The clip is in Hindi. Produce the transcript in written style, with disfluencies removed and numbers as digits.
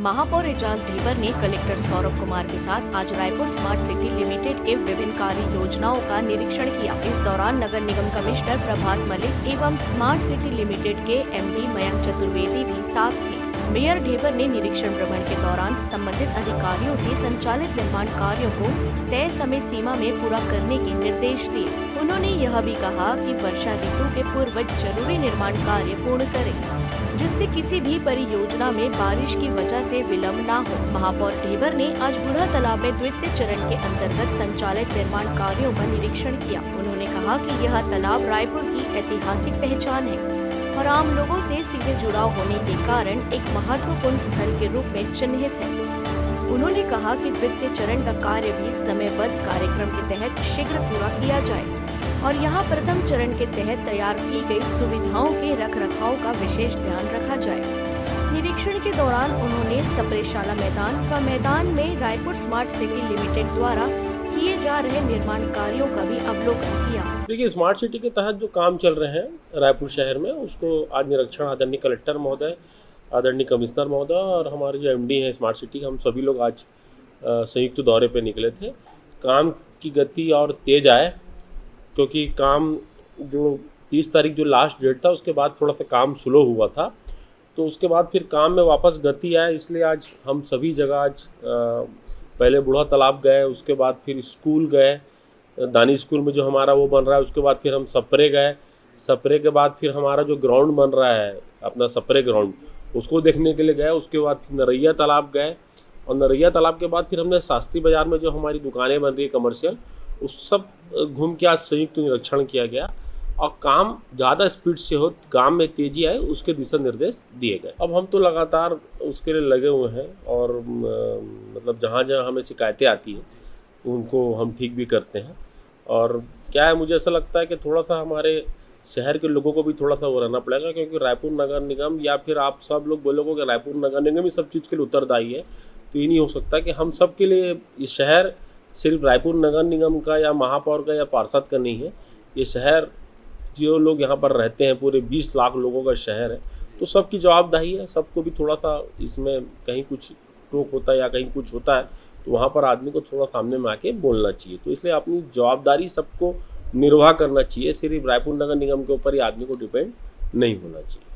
महापौर एजाज ढेबर ने कलेक्टर सौरभ कुमार के साथ आज रायपुर स्मार्ट सिटी लिमिटेड के विभिन्न कार्य योजनाओं का निरीक्षण किया। इस दौरान नगर निगम कमिश्नर प्रभात मलिक एवं स्मार्ट सिटी लिमिटेड के एमडी मयंक चतुर्वेदी भी साथ थे। मेयर ढेबर ने निरीक्षण भ्रमण के दौरान संबंधित अधिकारियों से संचालित निर्माण कार्यों को तय समय सीमा में पूरा करने के निर्देश दिए। उन्होंने यह भी कहा कि वर्षा ऋतु के पूर्व जरूरी निर्माण कार्य पूर्ण करें, जिससे किसी भी परियोजना में बारिश की वजह से विलम्ब न हो। महापौर ढेबर ने आज बूढ़ा तालाब में द्वितीय चरण के अंतर्गत संचालित निर्माण कार्यों का निरीक्षण किया। उन्होंने कहा कि यह तालाब रायपुर की ऐतिहासिक पहचान है और आम लोगों से सीधे जुड़ाव होने के कारण एक महत्वपूर्ण स्थल के रूप में चिन्हित है। उन्होंने कहा कि द्वितीय चरण का कार्य भी समयबद्ध कार्यक्रम के तहत शीघ्र पूरा किया जाए और यहां प्रथम चरण के तहत तैयार की गई सुविधाओं के रखरखाव का विशेष ध्यान रखा जाए। निरीक्षण के दौरान उन्होंने सप्रेशाला मैदान व मैदान में रायपुर स्मार्ट सिटी लिमिटेड द्वारा किए जा रहे निर्माण कार्यों का भी अवलोकन किया। देखिए, स्मार्ट सिटी के तहत जो काम चल रहे हैं रायपुर शहर में, उसको आज निरीक्षण आदरणीय कलेक्टर महोदय, आदरणीय कमिश्नर महोदय और हमारे जो एमडी हैं स्मार्ट सिटी, हम सभी लोग आज संयुक्त दौरे पे निकले थे। काम की गति और तेज आए, क्योंकि काम जो 30 तारीख जो लास्ट डेट था, उसके बाद थोड़ा सा काम स्लो हुआ था, तो उसके बाद फिर काम में वापस गति आए। इसलिए आज हम सभी जगह आज पहले बूढ़ा तालाब गए, उसके बाद फिर स्कूल गए, दानी स्कूल में जो हमारा वो बन रहा है, उसके बाद फिर हम सप्रे गए। सप्रे के बाद फिर हमारा जो ग्राउंड बन रहा है अपना सप्रे ग्राउंड, उसको देखने के लिए गए। उसके बाद फिर नरैया तालाब गए और नरैया तालाब के बाद फिर हमने शास्त्री बाज़ार में जो हमारी दुकानें बन रही है कमर्शियल, उस सब घूम के आज संयुक्त निरीक्षण किया गया और काम ज़्यादा स्पीड से हो, काम में तेज़ी आए, उसके दिशा निर्देश दिए गए। अब हम तो लगातार उसके लिए लगे हुए हैं और मतलब जहाँ जहाँ हमें शिकायतें आती हैं उनको हम ठीक भी करते हैं। और क्या है, मुझे ऐसा लगता है कि थोड़ा सा हमारे शहर के लोगों को भी थोड़ा सा वो रहना पड़ेगा, क्योंकि रायपुर नगर निगम या फिर आप सब लोग बोलोगे कि रायपुर नगर निगम ही सब चीज़ के लिए उत्तरदायी है, तो ये नहीं हो सकता कि हम सब के लिए ये शहर सिर्फ रायपुर नगर निगम का या महापौर का या पार्षद का नहीं है। ये शहर जो लोग यहाँ पर रहते हैं, पूरे 20 लाख लोगों का शहर है, तो सबकी जवाबदारी है। सबको भी थोड़ा सा इसमें कहीं कुछ टोक होता है या कहीं कुछ होता है, तो वहाँ पर आदमी को थोड़ा सामने में आके बोलना चाहिए। तो इसलिए अपनी जवाबदारी सबको निर्वाह करना चाहिए, सिर्फ रायपुर नगर निगम के ऊपर ही आदमी को डिपेंड नहीं होना चाहिए।